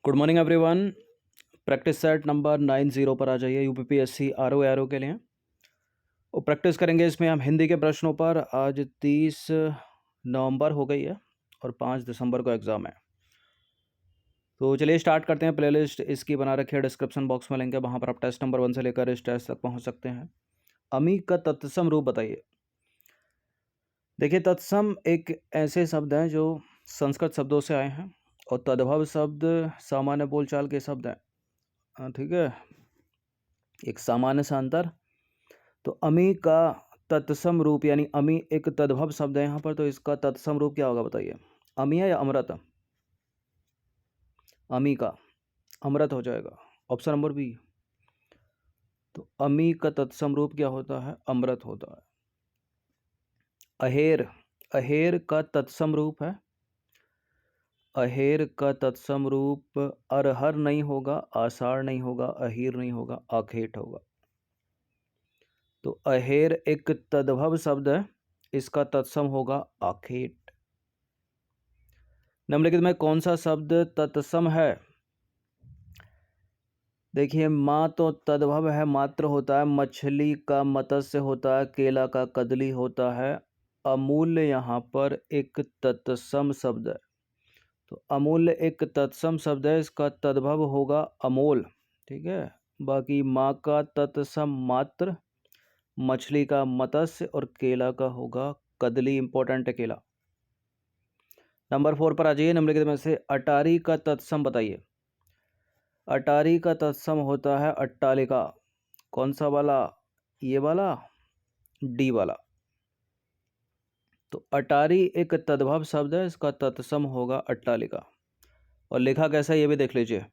Good morning everyone. Practice set number 90 पर आ जाइए UPPSC RO के लिए। और प्रैक्टिस करेंगे इसमें हम हिंदी के प्रश्नों पर। आज 30 नवंबर हो गई है और 5 दिसंबर को एग्ज़ाम है। तो चलिए स्टार्ट करते हैं। प्लेलिस्ट इसकी बना रखी है, डिस्क्रिप्शन बॉक्स में लिंक है, वहाँ पर आप टेस्ट नंबर 1 से लेकर इस टेस्ट तक पहुँच सकते हैं। अमी का तत्सम रूप बताइए। देखिए, तत्सम एक ऐसे शब्द हैं जो संस्कृत शब्दों से आए हैं और तद्भव शब्द सामान्य बोलचाल के शब्द हैं। ठीक है, एक सामान्य सा अंतर। तो अमी का तत्सम रूप यानी अमी एक तद्भव शब्द है यहाँ पर, तो इसका तत्सम रूप क्या होगा बताइए। अमी है या अमृत? अमी का अमृत हो जाएगा, ऑप्शन नंबर बी। तो अमी का तत्सम रूप क्या होता है? अमृत होता है। अहेर, अहेर का तत्सम रूप है, अहेर का तत्सम रूप अरहर नहीं होगा, आषाढ़ नहीं होगा, अहीर नहीं होगा, आखेट होगा। तो अहेर एक तद्भव शब्द है, इसका तत्सम होगा आखेट। निम्नलिखित में कौन सा शब्द तत्सम है? देखिए, माँ तो तद्भव है, मात्र होता है। मछली का मत्स्य होता है, केला का कदली होता है। अमूल्य यहाँ पर एक तत्सम शब्द है, तो अमूल्य एक तत्सम शब्द है, इसका तद्भव होगा अमोल। ठीक है, बाकी माँ का तत्सम मात्र, मछली का मत्स्य और केला का होगा कदली। इंपॉर्टेंट है केला। नंबर 4 पर आ जाइए। निम्नलिखित में से अटारी का तत्सम बताइए। अटारी का तत्सम होता है अट्टालिका। कौन सा वाला? ये वाला, डी वाला। तो अटारी एक तद्भव शब्द है, इसका तत्सम होगा अट्टालिका। और लिखा कैसा है ये भी देख लीजिए।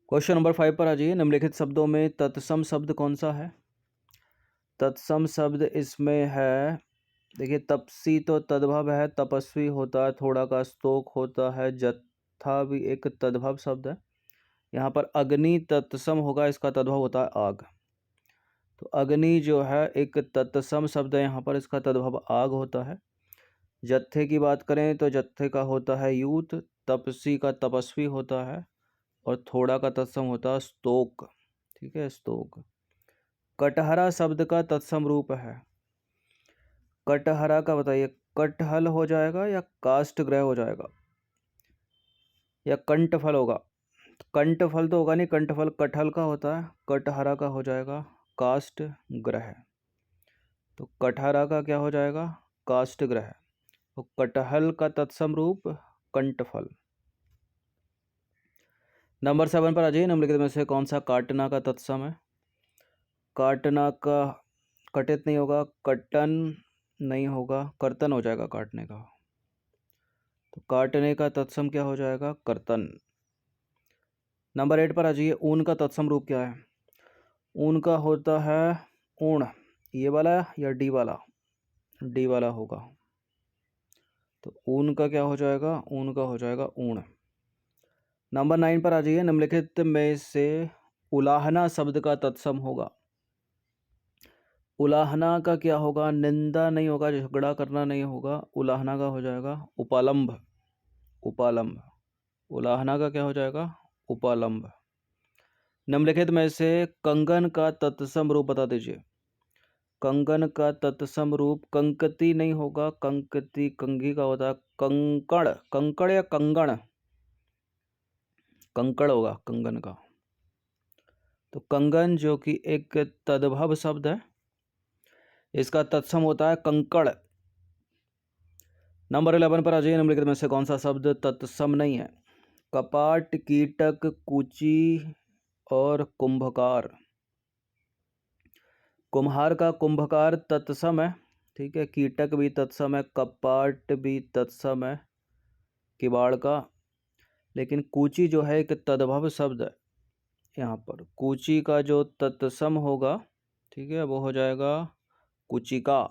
क्वेश्चन नंबर 5 पर आ जाइए। निम्नलिखित शब्दों में तत्सम शब्द कौन सा है? तत्सम शब्द इसमें है, देखिए, तपसी तो तद्भव है, तपस्वी होता है, थोड़ा का स्तोक होता है, जत्था भी एक तद्भव शब्द है। यहाँ पर अग्नि तत्सम होगा, इसका तद्भव होता है आग। तो अग्नि जो है एक तत्सम शब्द है, यहाँ पर इसका तद्भव आग होता है। जत्थे की बात करें तो जत्थे का होता है यूथ, तपसी का तपस्वी होता है और थोड़ा का तत्सम होता है स्तोक। ठीक है, स्तोक। कटहरा शब्द का तत्सम रूप है। कटहरा का बताइए, कटहल हो जाएगा या काष्ठ ग्रह हो जाएगा या कंठफल होगा? कंठफल तो होगा नहीं, कंठफल कटहल का होता है, कटहरा का हो जाएगा काष्ठ ग्रह। तो कटहरा का क्या हो जाएगा? काष्ठ ग्रह। तो कटहल का तत्सम रूप कंठफल। नंबर 7 पर आ जाइए। निम्नलिखित में से कौन सा काटना का तत्सम है? काटना का कटित नहीं होगा, कटन नहीं होगा, कर्तन हो जाएगा काटने का। तो काटने का तत्सम क्या हो जाएगा? कर्तन। नंबर 8 पर आ जाइए। ऊन का तत्सम रूप क्या है? ऊन का होता है ऊण। ये वाला या डी वाला? डी वाला होगा। तो ऊन का क्या हो जाएगा? ऊन का हो जाएगा ऊण। नंबर 9 पर आ जाइए। निम्नलिखित में से उलाहना शब्द का तत्सम होगा। उलाहना का क्या होगा? निंदा नहीं होगा, झगड़ा करना नहीं होगा, उलाहना का हो जाएगा उपालंब। उपालंब। उलाहना का क्या हो जाएगा? उपालंब। निम्नलिखित में से कंगन का तत्सम रूप बता दीजिए। कंगन का तत्सम रूप कंकती नहीं होगा, कंकती कंघी का होता है, कंकड़। कंकड़ या कंगण? कंकड़ होगा कंगन का। तो कंगन जो कि एक तद्भव शब्द है, इसका तत्सम होता है कंकड़। नंबर 11 पर आ जाइए। निम्नलिखित में से कौन सा शब्द तत्सम नहीं है? कपाट, कीटक, कूची और कुंभकार। कुम्हार का कुंभकार तत्सम है। ठीक है, कीटक भी तत्सम है, कपाट भी तत्सम है किवाड़ का। लेकिन कूची जो है एक तद्भव शब्द है, यहाँ पर कूची का जो तत्सम होगा, ठीक है, वो हो जाएगा कुचिका।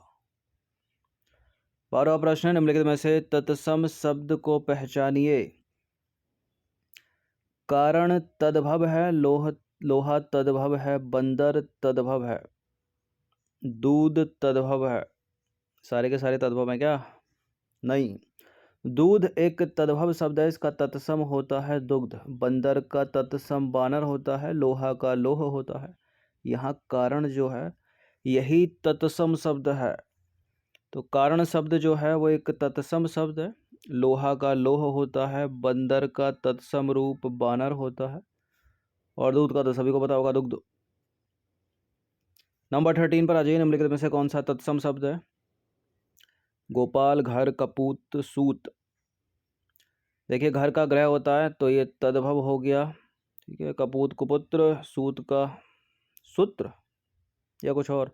12वां प्रश्न है। निम्नलिखित में से तत्सम शब्द को पहचानिए। कारण तद्भव है, लोहा तद्भव है, बंदर तद्भव है, दूध तद्भव है। सारे के सारे तद्भव हैं क्या? नहीं। दूध एक तद्भव शब्द है, इसका तत्सम होता है दुग्ध। बंदर का तत्सम बानर होता है, लोहा का लोह होता है। यहाँ कारण जो है यही तत्सम शब्द है। तो कारण शब्द जो है वो एक तत्सम शब्द है। लोहा का लोह होता है, बंदर का तत्सम रूप बानर होता है, और दूध का तो सभी को पता होगा, दुग्ध। नंबर 13 पर आ जाइए। निम्नलिखित में से कौन सा तत्सम शब्द है? गोपाल, घर, कपूत, सूत। देखिए घर का ग्रह होता है तो ये तद्भव हो गया, ठीक है। कपूत कुपुत्र, सूत का सूत्र या कुछ और।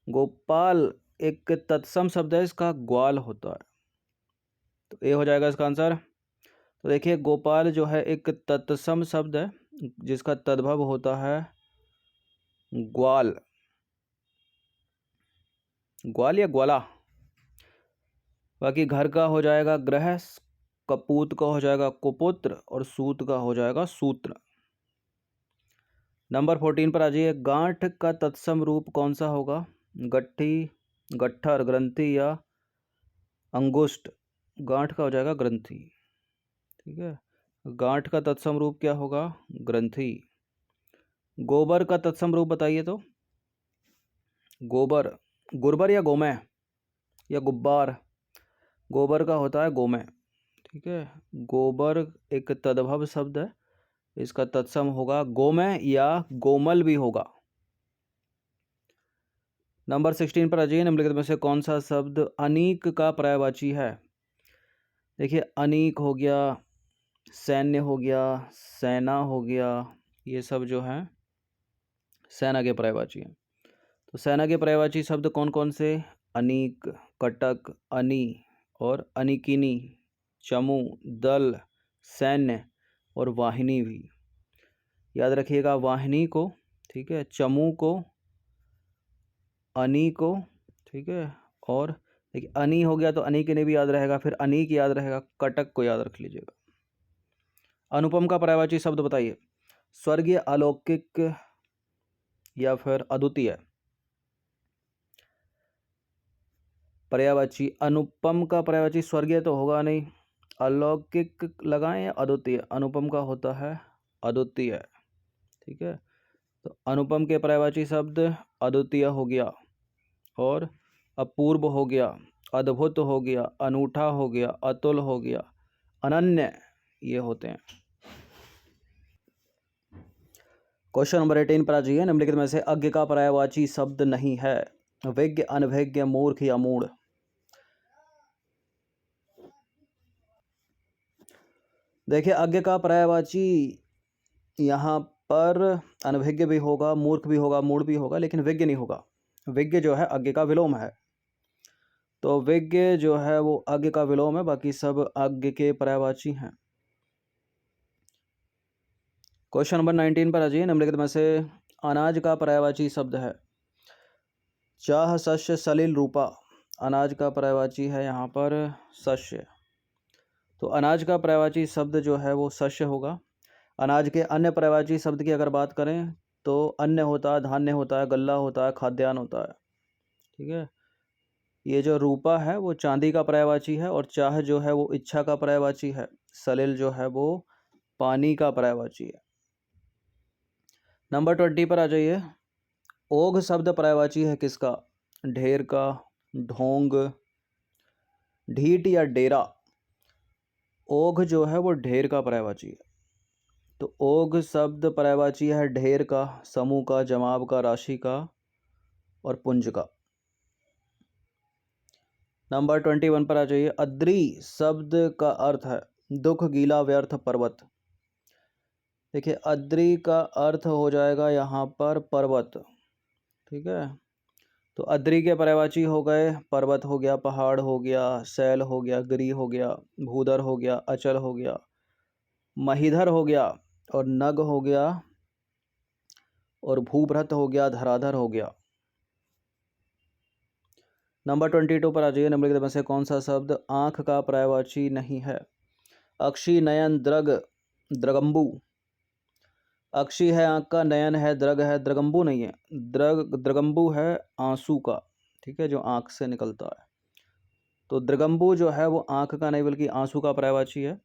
गोपाल एक तत्सम शब्द है, इसका ग्वाल होता है, तो ये हो जाएगा इसका आंसर। तो देखिए गोपाल जो है एक तत्सम शब्द है जिसका तद्भव होता है ग्वाल। ग्वाल या ग्वाला। बाकी घर का हो जाएगा ग्रह, कपूत का हो जाएगा कुपुत्र, और सूत का हो जाएगा सूत्र। नंबर 14 पर आ जाइए। गांठ का तत्सम रूप कौन सा होगा? गट्ठी, गट्ठर, ग्रंथि या अंगुष्ठ। गांठ का हो जाएगा ग्रंथि, ठीक है। गांठ का तत्सम रूप क्या होगा? ग्रंथि। गोबर का तत्सम रूप बताइए तो। गोबर, गुरबर या गोमय या गुब्बार। गोबर का होता है गोमय, ठीक है। गोबर एक तद्भव शब्द है, इसका तत्सम होगा गोमय या गोमल भी होगा। नंबर 16 पर आ जाइए। निम्नलिखित में से कौन सा शब्द अनीक का पर्यायवाची है? देखिए अनीक हो गया, सैन्य हो गया, सेना हो गया, ये सब जो है सेना के पर्यायवाची हैं। तो सेना के पर्यायवाची शब्द कौन कौन से? अनीक, कटक, अनी और अनिकिनी, चमू, दल, सैन्य और वाहिनी भी। याद रखिएगा वाहिनी को, ठीक है, चमू को, अनी को, ठीक है। और देखिए अनी हो गया तो अनिकिनी भी याद रहेगा, फिर अनीक याद रहेगा, कटक को याद रख लीजिएगा। अनुपम का पर्यायवाची शब्द बताइए। स्वर्गीय, अलौकिक या फिर अद्वितीय। पर्यायवाची अनुपम का पर्यायवाची स्वर्गीय तो होगा नहीं, अलौकिक लगाएं या अद्वितीय। अनुपम का होता है अद्वितीय, ठीक है। तो अनुपम के पर्यायवाची शब्द अद्वितीय हो गया, और अपूर्व हो गया, अद्भुत हो गया, अनूठा हो गया, अतुल हो गया, अनन्य, ये होते हैं। क्वेश्चन नंबर 18 पर आ जाइए। निम्नलिखित में से अज्ञ का पर्यायवाची शब्द नहीं है? विज्ञ, अनभिज्ञ, मूर्ख या मूढ़। देखिए अज्ञ का पर्यायवाची यहाँ पर अनभिज्ञ भी होगा, मूर्ख भी होगा, मूढ़ भी होगा, लेकिन विज्ञ नहीं होगा। विज्ञ जो है अज्ञ का विलोम है, तो विज्ञ जो है वो अज्ञ का विलोम है, बाकी सब अज्ञ के पर्यायवाची हैं। क्वेश्चन नंबर 19 पर आ जाइए। निम्नलिखित में से अनाज का पर्यायवाची शब्द है? चाह, शस्य, सलिल, रूपा। अनाज का पर्यायवाची है यहाँ पर शस्य, तो अनाज का पर्यायवाची शब्द जो है वो शस्य होगा। अनाज के अन्य पर्यायवाची शब्द की अगर बात करें तो अन्न होता है, धान्य होता है, गल्ला होता है, खाद्यान्न होता है, ठीक है। ये जो रूपा है वो चांदी का पर्यायवाची है, और चाह जो है वो इच्छा का पर्यायवाची है। सलिल जो है वो पानी का पर्यायवाची है। नंबर 20 पर आ जाइए। ओघ शब्द पर्यायवाची है किसका? ढेर का, ढोंग, ढीठ या डेरा। ओघ जो है वो ढेर का पर्यायवाची है, तो ओघ शब्द पर्यायवाची है ढेर का, समूह का, जमाव का, राशि का और पुंज का। नंबर 21 पर आ जाइए। अद्री शब्द का अर्थ है दुख, गीला, व्यर्थ, पर्वत। देखिए अद्री का अर्थ हो जाएगा यहाँ पर पर्वत, ठीक है। तो अद्री के पर्यायवाची हो गए, पर्वत हो गया, पहाड़ हो गया, शैल हो गया, गिरी हो गया, भूधर हो गया, अचल हो गया, महीधर हो गया, और नग हो गया, और भूभृत हो गया, धराधर हो गया। नंबर 22 पर आ जाइए। निम्नलिखित में से कौन सा शब्द आँख का पर्यायवाची नहीं है? अक्षी, नयन, द्रग, द्रगंबु। अक्षी है आँख का, नयन है, द्रग है, द्रगंबु नहीं है। द्रगंबु है आंसू का, ठीक है, जो आँख से निकलता है। तो दृगम्बु जो है वो आँख का नहीं बल्कि आंसू का पर्यायवाची है।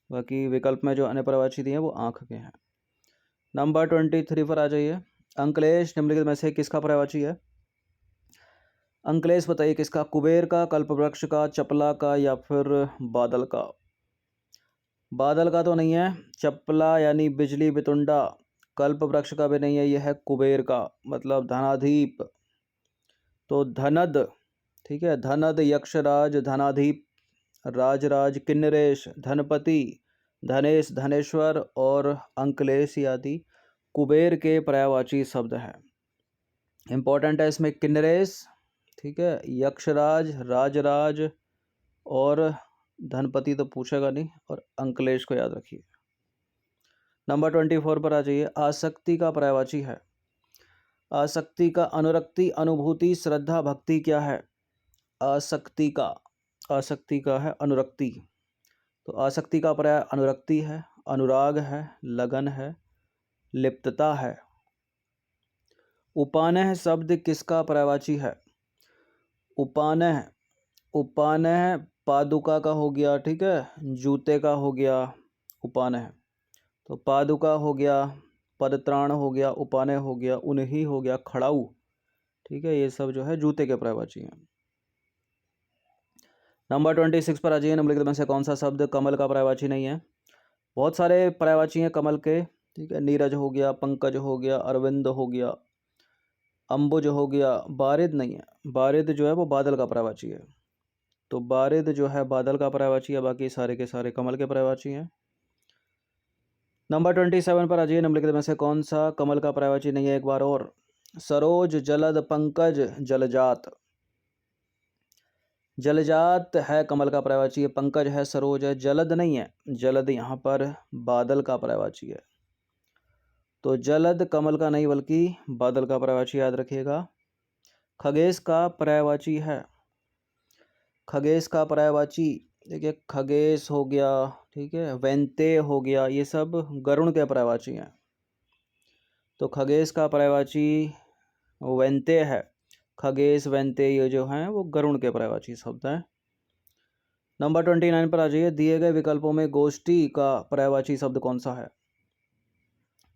बाकी विकल्प में जो अन्य पर्यायवाची दिए हैं वो आँख के हैं। नंबर 23 पर आ जाइए। अंकलेश निम्नलिखित में से किसका पर्यायवाची है? अंकलेश बताइए किसका? कुबेर का, कल्पवृक्ष का, चपला का या फिर बादल का? बादल का तो नहीं है। चपला यानी बिजली बितुंडा, कल्पवृक्ष का भी नहीं है, यह है कुबेर का, मतलब धनाधीप। तो धनद, ठीक है, धनद, यक्षराज, धनाधीप, राजराज, किन्नरेश, धनपति, धनेश, धनेश्वर और अंकलेश आदि कुबेर के पर्यायवाची शब्द हैं। इंपॉर्टेंट है इसमें किन्नरेश, ठीक है, यक्षराज, राजराज और धनपति तो पूछेगा नहीं, और अंकलेश को याद रखिए। नंबर 24 पर आ जाइए। आसक्ति का पर्यायवाची है। आसक्ति का अनुरक्ति, अनुभूति, श्रद्धा, भक्ति क्या है? आसक्ति का है अनुरक्ति। तो आसक्ति का पर्याय अनुरक्ति है, अनुराग है, लगन है, लिप्तता है। उपानह शब्द किसका पर्यायवाची है? उपानह, उपानह पादुका का हो गया, ठीक है, जूते का हो गया उपानह। तो पादुका हो गया, पदत्राण हो गया, उपानह हो गया, उन्हीं हो गया, खड़ाऊ, ठीक है, ये सब जो है जूते के पर्यायवाची हैं। नंबर 26 पर आ जाइए। निम्नलिखित में से कौन सा शब्द कमल का पर्यायवाची नहीं है? बहुत सारे पर्यायवाची हैं कमल के, ठीक है, नीरज हो गया, पंकज हो गया, अरविंद हो गया, अंबुज हो गया, बारिद नहीं है। बारिद जो है वो बादल का पर्यायवाची है। तो बारिद जो है बादल का पर्यायवाची है, बाकी सारे के सारे कमल के पर्यायवाची हैं। नंबर 27 पर आ जाइए। निम्नलिखित में से कौन सा कमल का पर्यायवाची नहीं है? एक बार और। सरोज, जलद, पंकज, जलजात। जलजात है कमल का पर्यायवाची है, पंकज है, सरोज है, जलद नहीं है। जलद यहाँ पर बादल का पर्यायवाची है। तो जलद कमल का नहीं बल्कि बादल का पर्यायवाची याद रखिएगा। खगेश का पर्यायवाची है। खगेश का पर्यायवाची देखिए, खगेश हो गया, ठीक है, वैंते हो गया, ये सब गरुण के पर्यायवाची हैं। तो खगेश का पर्यायवाची वैंते है। खगेश, वैंते ये जो हैं वो गरुण के पर्यायवाची शब्द हैं। नंबर 29 पर आ जाइए। दिए गए विकल्पों में गोष्ठी का पर्यायवाची शब्द कौन सा है?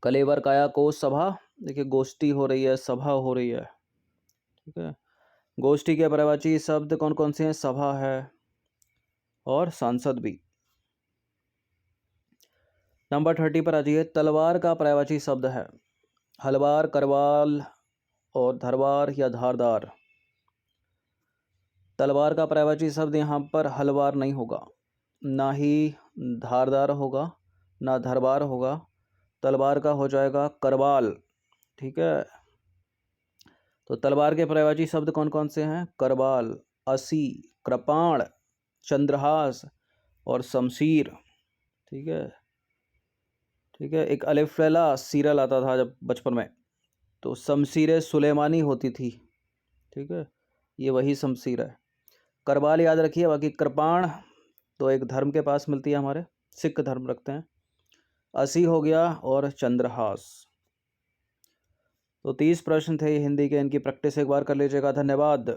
कलेवर, काया, कोश, सभा। देखिए गोष्ठी हो रही है, सभा हो रही है, ठीक है। गोष्ठी के पर्यायवाची शब्द कौन कौन से हैं? सभा है और सांसद भी। नंबर 30 पर आ जाइए। तलवार का पर्यायवाची शब्द है। हलवार, करवाल और धरवार या धारदार। तलवार का पर्यायवाची शब्द यहाँ पर हलवार नहीं होगा, ना ही धारदार होगा, ना धरवार होगा। तलवार का हो जाएगा करवाल, ठीक है। तो तलवार के पर्यायवाची शब्द कौन कौन से हैं? करवाल, असी, कृपाण, चंद्रहास और शमशीर, ठीक है, ठीक है। एक अलिफ लैला सीरियल आता था जब बचपन में, तो शमशीर सुलेमानी होती थी, ठीक है, ये वही शमशीर है। करवाल याद रखिए। बाकी कृपाण तो एक धर्म के पास मिलती है, हमारे सिख धर्म रखते हैं। असी हो गया और चंद्रहास। तो 30 प्रश्न थे हिंदी के, इनकी प्रैक्टिस एक बार कर लीजिएगा। धन्यवाद।